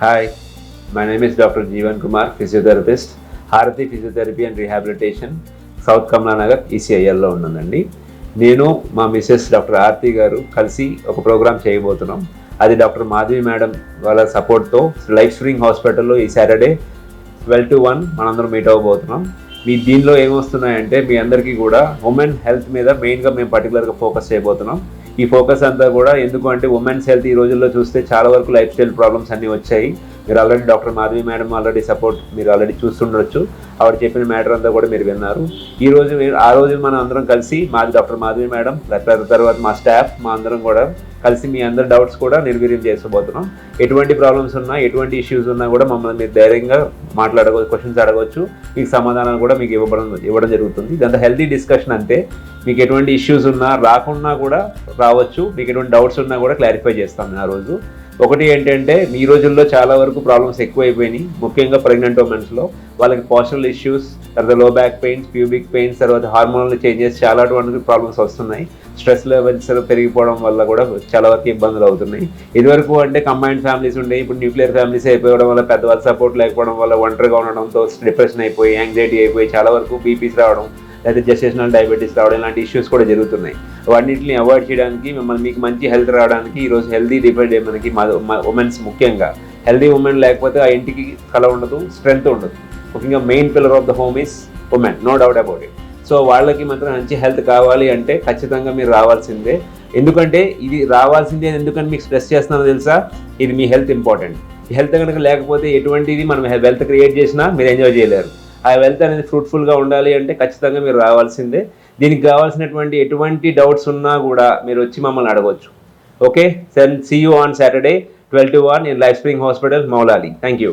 Hi, my name is Dr. Jeevan Kumar, physiotherapist, Harathi physiotherapy and rehabilitation, south Kamalanagar ఈసీఐఎల్లో ఉన్నానండి. నేను మా మిసెస్ డాక్టర్ ఆర్తి గారు కలిసి ఒక ప్రోగ్రామ్ చేయబోతున్నాం. అది డాక్టర్ మాధవి మేడం వాళ్ళ సపోర్ట్తో లైఫ్ స్ప్రింగ్ హాస్పిటల్లో ఈ సాటర్డే 12 to 1 మనందరం మీట్ అవ్వబోతున్నాం. మీ దీనిలో ఏమొస్తున్నాయంటే మీ అందరికీ కూడా ఉమెన్ హెల్త్ మీద మెయిన్గా మేము పర్టికులర్గా ఫోకస్ చేయబోతున్నాం. ఈ ఫోకస్ అంతా కూడా ఎందుకు అంటే ఉమెన్స్ హెల్త్ ఈ రోజుల్లో చూస్తే చాలా వరకు లైఫ్ స్టైల్ ప్రాబ్లమ్స్ అన్నీ వచ్చాయి. మీరు already doctor Madhavi madam already support మీరు ఆల్రెడీ చూస్తుండొచ్చు. ఆవిడ చెప్పిన మ్యాటర్ అంతా కూడా మీరు విన్నారు. ఆ రోజు మనం అందరం కలిసి డాక్టర్ మాధవి మేడం తర్వాత మా స్టాఫ్ మా అందరం కూడా కలిసి మీ అందరి డౌట్స్ కూడా నిర్వీర్యం చేసుకోబోతున్నాం. ఎటువంటి ప్రాబ్లమ్స్ ఉన్నా ఎటువంటి ఇష్యూస్ ఉన్నా కూడా మమ్మల్ని మీరు ధైర్యంగా క్వశ్చన్స్ అడగవచ్చు. మీకు సమాధానాలు కూడా మీకు ఇవ్వడం జరుగుతుంది. ఇదంతా హెల్తీ డిస్కషన్ అంతే. మీకు ఎటువంటి ఇష్యూస్ ఉన్నా రాకున్నా కూడా రావచ్చు. మీకు ఎటువంటి డౌట్స్ ఉన్నా కూడా క్లారిఫై చేస్తాం ఆ రోజు. ఒకటి ఏంటంటే ఈ రోజుల్లో చాలా వరకు ప్రాబ్లమ్స్ ఎక్కువైపోయినాయి. ముఖ్యంగా ప్రెగ్నెంట్ ఉమెన్స్లో వాళ్ళకి పోస్టరల్ ఇష్యూస్, తర్వాత లో బ్యాక్ పెయిన్స్, ప్యూబిక్ పెయిన్స్, తర్వాత హార్మోనల్ చేంజెస్ చాలా అటువంటి ప్రాబ్లమ్స్ వస్తున్నాయి. స్ట్రెస్ లెవెల్స్ పెరిగిపోవడం వల్ల కూడా చాలా వరకు ఇబ్బందులు అవుతున్నాయి. ఇదివరకు అంటే కంబైన్డ్ ఫ్యామిలీస్ ఉండే, ఇప్పుడు న్యూక్లియర్ ఫ్యామిలీస్ అయిపోవడం వల్ల పెద్దవాళ్ళ సపోర్ట్ లేకపోవడం వల్ల ఒంటరిగా ఉండడంతో డిప్రెషన్ అయిపోయి, యాంగ్జైటీ అయిపోయి చాలా వరకు బీపీస్ రావడం, లేదా జెస్టేషనల్ డయాబెటీస్ రావడం ఇలాంటి ఇష్యూస్ కూడా జరుగుతున్నాయి. వాటిని అవాయిడ్ చేయడానికి మీకు మంచి హెల్త్ రావడానికి ఈరోజు హెల్తీ డిపెండ్ మనకి ఉమెన్స్ ముఖ్యంగా హెల్తీ ఉమెన్ లేకపోతే ఆ ఇంటికి కళ ఉండదు, స్ట్రెంగ్త్ ఉండదు. ముఖ్యంగా main pillar of the home is women, no doubt about it. So వాళ్ళకి మాత్రం మంచి హెల్త్ కావాలి అంటే ఖచ్చితంగా మీరు రావాల్సిందే. ఎందుకంటే ఇది రావాల్సిందే ఎందుకని మీకు స్ట్రెస్ చేస్తున్నానో తెలుసా? ఇది మీ హెల్త్ ఇంపార్టెంట్. ఈ హెల్త్ కనుక లేకపోతే ఎటువంటిది మనం వెల్త్ క్రియేట్ చేసినా మీరు ఎంజాయ్ చేయలేరు. ఆ వెల్త్ అనేది ఫ్రూట్ఫుల్గా ఉండాలి అంటే ఖచ్చితంగా మీరు రావాల్సిందే. దీనికి కావాల్సినటువంటి ఎటువంటి డౌట్స్ ఉన్నా కూడా మీరు వచ్చి మమ్మల్ని అడగవచ్చు. Okay, see you on Saturday 12 to 1 in Life Spring Hospital, Maulali. Thank you.